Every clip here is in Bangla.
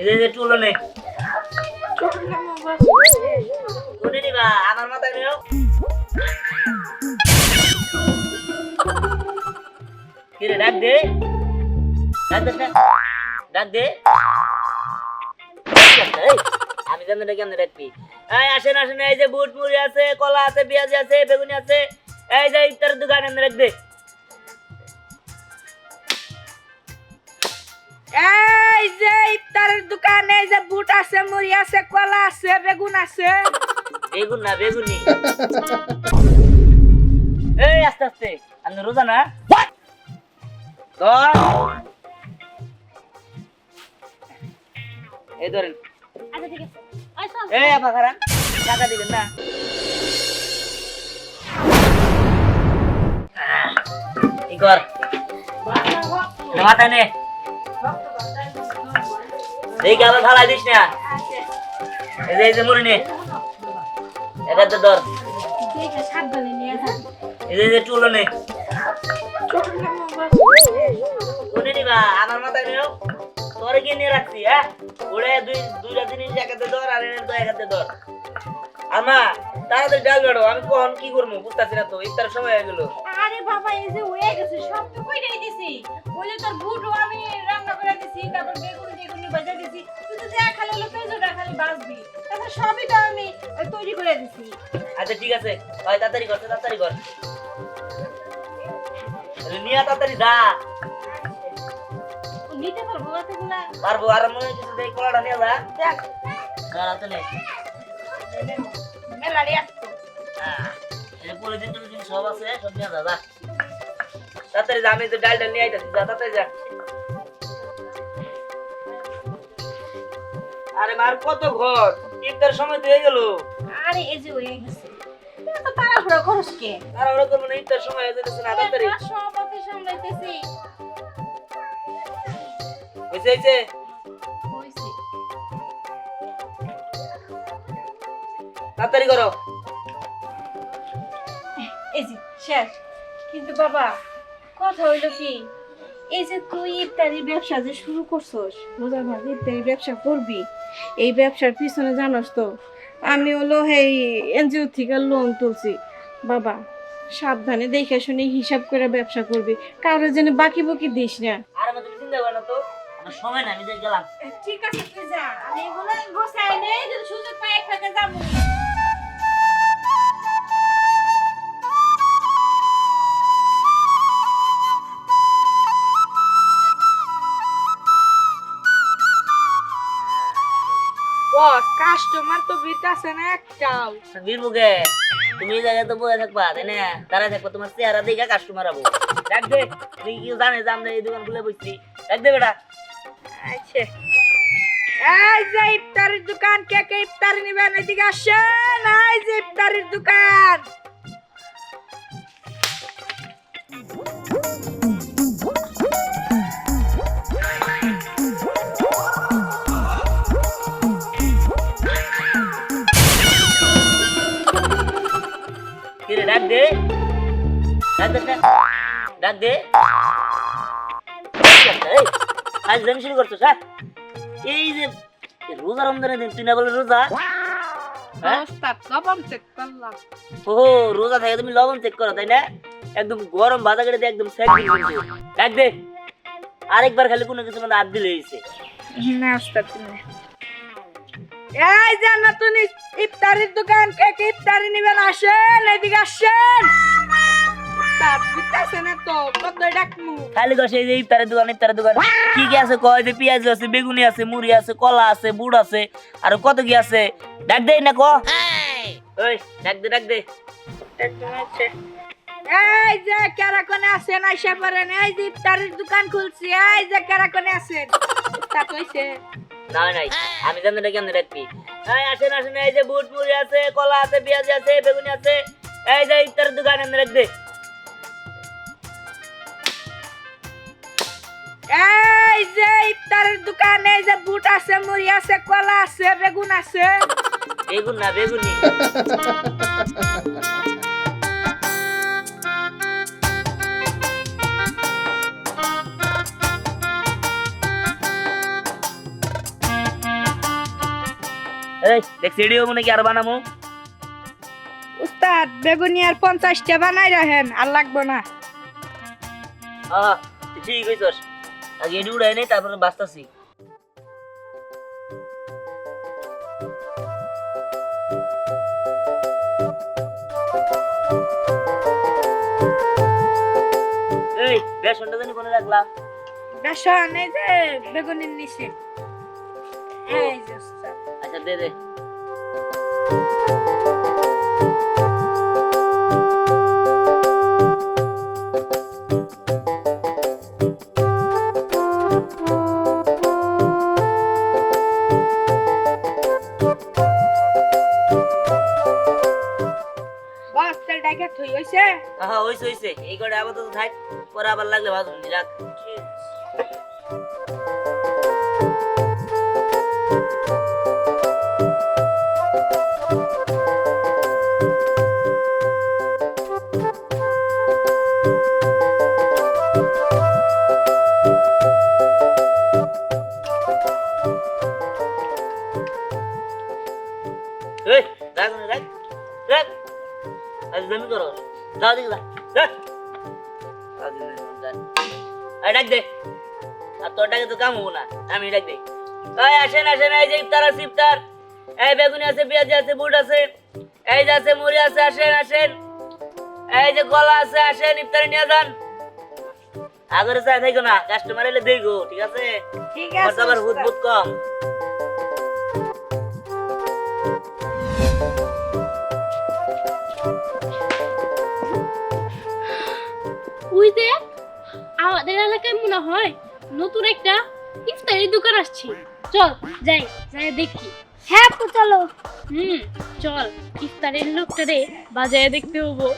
এই যে টুলো নে চটলে বাবা কোনে নিবা আমার মাথায় নিও কি রে ডাক দে ডাক দে এই, আমি জানি না কেমনে ডাকবি এই আসেন আসেন এই যে বুট মুড়ি আছে কলা আছে পেঁয়াজ আছে বেগুনি আছে এই যে ইফতারের দোকানে ডাক দে এই যে ইফতারের দোকানে এই যে বুট আছে মুড়ি আছে কলা আছে বেগুন আছে বেগুন না বেগুনি এই আস্তে আস্তে আমি রোজা না ধর এই ধরেন আচ্ছা ঠিক আছে ওই চল এই আপা খারান টাকা দিবেন না ই কর মাথা নে এই গাবে ফালাই দিস না এই যে মুড়ি নে এটাতে ধর দেখে সাবধানে নিয়ে যা এই যে টুলো নে চটলে বাবা কোনে নিবা আমার মাথায় নিও তোরে কি নিয়ে রাখছি হ্যাঁ ওরে দুইটা জিনিস একাতে ধর আর এর তো একাতে ধর আমা তাড়াতাড়ি ডাল বেড়ো আমি কখন কি করবো বুঝতেছি না তো ইফতার সময় হয়ে গেল আরে বাবা এই যে হয়ে গেছে সব তো কইরাই দিছি বলে তোর বুটও আমি রান্না করে দিছি তারপর বেগুনি ভাজা দিছি তুই তো যা খালি হলো পেঁয়াজটা খালি ভাজবি তারপর সবই তো আমি তৈরি করে দিছি আচ্ছা ঠিক আছে ভাই তাড়াতাড়ি কর তাড়াতাড়ি কর নিয়া তাড়াতাড়ি দা নিতে পারবো এতগুলা পারবো আর মনে হচ্ছে এই কলাটা নিয়ে যা দেখ দাঁড়াতে নেই মেলারি আসতো এই পুরো দিন তুমি সব আছে সব নিয়ে যা যা তাড়াতাড়ি যা আমি তো ডাল নিয়ে আইতাছি যা তাড়াতাড়ি যা আরে মার কত ঘর ইফতার সময় তো হয়ে গেল আরে এই যে হয়ে গেছে এত তাড়াহুড়ো করস কে আর ওরা করবো না ইফতার সময় হয়ে যেতেছে না তাড়াতাড়ি সব অফিস সামলাইতেছি হয়েছে হয়েছে হইছে তাড়াতাড়ি করো এই যে শেষ কিন্তু বাবা কথা হইলো কি এই যে তুই ইফতারি ব্যবসা যে শুরু করছস রোজার মাঝে ইফতারি ব্যবসা করবি এই ব্যবসার পিছনে জানোস তো আমি হলো এই এনজিও থেকে লোন তুলছি বাবা সাবধানে দেখে শুনে হিসাব করে ব্যবসা করবি কারো যেন বাকি বাকি দিস না আর আমি তুমি চিন্তা করো না তো আমার সময় না আমি যাই গেলাম ঠিক আছে তুই যা আমি এগুলো গোছাই নেই যদি সুযোগ পাই এক টাকা যাবো বস কাস্টমার তো বিতাছে না একটাও বীরবুকে তুমি এই জায়গায় তো বসে থাকবা তাই না তারা থাকবো তোমার চেহারা দেখে কাস্টমার আবো দেখ দে তুই কি জানে যে আমরা এই দোকান খুলে বসছি দেখ দে বেটা আচ্ছা এই যে ইফতারের দোকান কে কে ইফতার নিবেন এদিকে আসেন এই যে ইফতারের দোকান কি রে ডাক দে ডাক দে এই আজ জানি শুরু করছো স্যার এই যে রোজা রমজানের দিন তুই না বলে রোজা হ্যাঁ? ওস্তাদ লবণ চেক করলাম ও রোজা থাকে তুমি লবণ চেক করো তাই না একদম গরম ভাজা করে দিয়ে একদম সেক দিন ডাক দে আরেকবার খালি কোনো কিছু মানে হাত দিলে হয়েছে না ওস্তাদ তুমি এই যে নতুন ইফতারের দোকান কে কে ইফতারি নিবেন আসেন এদিকে আসেন ওস্তাদ বিতাছে না তো কত ডাকমু খালি কষে এই যে ইফতারের দোকান কি কি আছে কয় যে পেঁয়াজ আছে বেগুনি আছে মুড়ি আছে কলা আছে বুট আছে আর কত কি আছে ডাক দে না ক ওই ডাক দে একদম আছে এই যে কারা কোনে আছেন আইসা পড়েন এই যে ইফতারের দোকান খুলছি এই যে কারা কোনে আছেন তা কইছে না নাই আমি জানি না কেমনে রাখবি এই আসেন আসেন এই যে বুট মুড়ি আছে কলা আছে পেঁয়াজ আছে বেগুনি আছে এই যে ইফতারের দোকান এনে রাখ দে এই যে ইফতারের দোকানে এই যে বুট আছে মুড়ি আছে কলা আছে বেগুন আছে বেগুন না বেগুনি এই দেখছি এডিও মনে কি আর বানামু উস্তাদ বেগুনি আর 50টা বানাই রাখেন আর লাগবো না। তুই ঠিক কইছস আগে এডি উড়াই নেই তারপরে বাঁচতাছি এই বেসনটা জানি কোনে রাখলাম বেসন এই যে বেগুনির নিচে। এই যে উস্তাদ। আচ্ছা দে দে বাস তেল ডাইকা থই হইছে। হইছে হইছে এই কটা আপাতত থাক পরে আবার লাগলে ভাজুন রাখ এই রাখ না রাখ রাখ আজ জমি করো দাও দিকে যা রাখ আজ আই ডাক দে আর তোর ডাকে তো কাম হবো না আমি ডাক দে এই আসেন আসেন এই যে ইফতার আছে ইফতার এই বেগুনি আছে পেঁয়াজ আছে বুট আছে এই যে আছে মুড়ি আছে আসেন আসেন এই যে কলা আছে আসেন ইফতারে নিয়ে যান আগরে চাই থাকো না কাস্টমার এলে দেখো ঠিক আছে ঠিক আমার আছে তো আবার হুদ উস্তাদ। বুদ কম ওই যে আমাদের এলাকায় মনে হয় নতুন একটা ইফতারি দোকান আসছে, চল যাই যাই দেখি। হ্যাঁ তো চলো। চল ইফতারের লোকটারে বাজারে দেখতে হবো।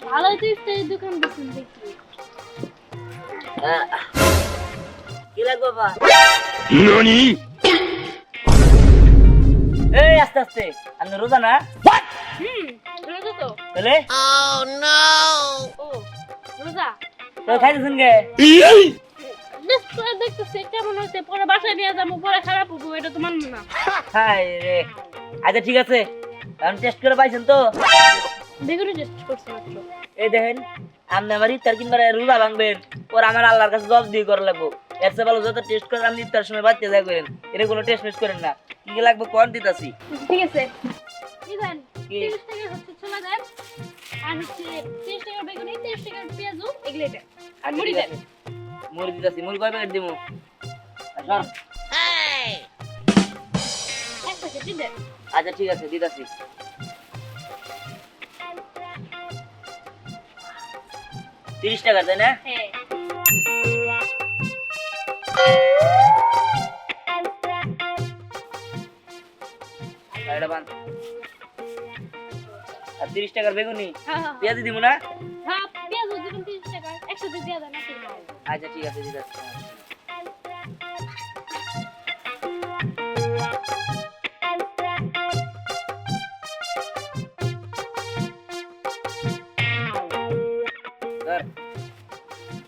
ভালো তো ইফতারের দোকান দেখুন দেখি। কি লাগবে বাবা এই আস্তে আস্তে আপনি রোজা না রোজা তো। তাহলে ও রোজা তো খাইতেছেন কে দেখতেছে কেমন হচ্ছে, পরে বাসায় নিয়ে যাবো, পরে খারাপ হবো, এটা তো মানবো না। হাই রে আচ্ছা ঠিক আছে আমি টেস্ট করে পাইছেন তো বেগুনি টেস্ট করছে মাত্র। এই দেখেন আপনি আমার ইফতার কিনবার রোজা ভাঙবেন পর আমার আল্লাহর কাছে জব দিয়ে করা লাগবো এর চেয়ে ভালো যত টেস্ট করে আপনি ইফতার সময় বাড়তে যা করেন এটা কোনো টেস্ট মিস করেন না কি লাগবে কোন দিতাছি ঠিক আছে এই দেন কি? 30 টাকা হচ্ছে ছোলা দেন, আর হচ্ছে 30 টাকা বেগুনি, 30 টাকা পেঁয়াজু, এগুলো দেন, আর মুড়ি দেন। মুড়ি দিতাছি মুড়ি কয় প্যাকেট দিমু আচ্ছা এক প্যাকেট দেন। আচ্ছা ঠিক আছে দিতাছি $30 তাই না হ্যাঁ এটা বান আর 30 টাকার বেগুনি হ্যাঁ হ্যাঁ পেঁয়াজ দিব না হ্যাঁ পেঁয়াজু দিবেন 30 টাকা, একসাথে দিয়ে দেন নাকি। আচ্ছা ঠিক আছে দিতাছি ধর।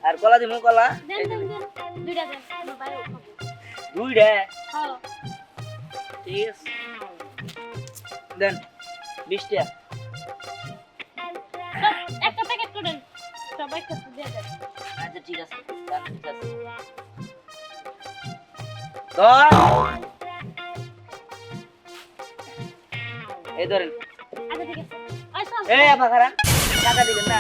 আর কলা দিমু কলা দেন দেন দেন দুইটা দেন, আমার বাইরে খাবো। দুইটা হ্যাঁ ঠিক আছে দেন 20 টাকা সব একটা প্যাকেট করেন, সব একসাথে দিয়ে দেন। আচ্ছা ঠিক আছে দেন দিতাছি ধর এই ধরেন আচ্ছা ঠিক আছে ওই চল এই আপা খারাপ টাকা দিবেন না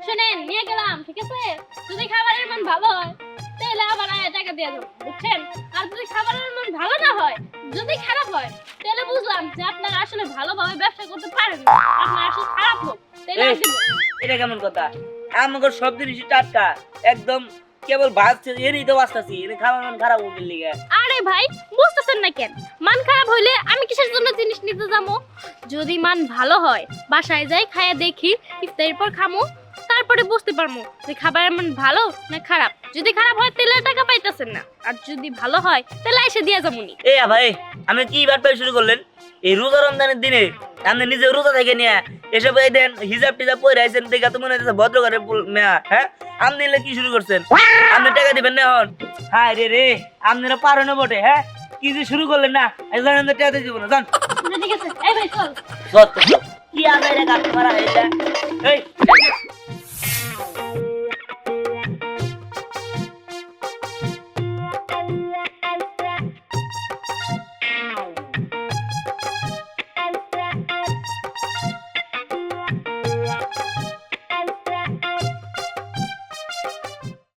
শুনেন, নিয়ে গেলাম ঠিক আছে, যদি খাবারের মান ভালো হয় তাহলে আবার টাকা দিয়ে দেবো, বুঝছেন? আর যদি খাবারের মান ভালো না হয়, যদি খারাপ হয়, তাহলে বুঝলাম যে আপনারা আসলে ভালোভাবে ব্যবসা করতে পারেন না, আপনার আসলে খারাপ লোক, তাহলে এই, আর দেবো। এটা কেমন কথা আমাকে সব জিনিসই টাটকা একদম কেবল ভাজছে এনেই তো বাঁচতাছি এনে খাবার মান খারাপ হয়ে গেল লিগা আরে ভাই বুঝতেছেন না কেন? মান খারাপ হইলে আমি কিসের জন্য জিনিস নিতে যাবো? যদি মান ভালো হয় বাসায় যাই খাইয়া দেখি, ইফতারের পর খামো, তারপরে বুঝতে পারবো যে খাবারের মান ভালো না খারাপ। যদি খারাপ হয় তাহলে টাকা পাইতেছেন না, আর যদি ভালো হয় তাহলে এসে দিয়ে যাবনি। এই ভাই আমি কি বাট পাই শুরু করলেন এই রোজা রমজানের দিনে আপনি নিজে রোজা থেকে নিয়ে এসব এই দেন হিজাব টিজাব পরে আইছেন দেখা তো মনে হচ্ছে ভদ্র ঘরে মেয়া হ্যাঁ আপনি কি শুরু করছেন আপনি টাকা দিবেন না এখন হ্যাঁ রে আপনারা পারো না বটে, হ্যাঁ কি যে শুরু করলেন না, জানেন তো টেয়াতে যাবো না, জান ঠিক আছে এই ভাই চল সত্য কি আদায় রে গাছ মারা হয়ে যায়। এই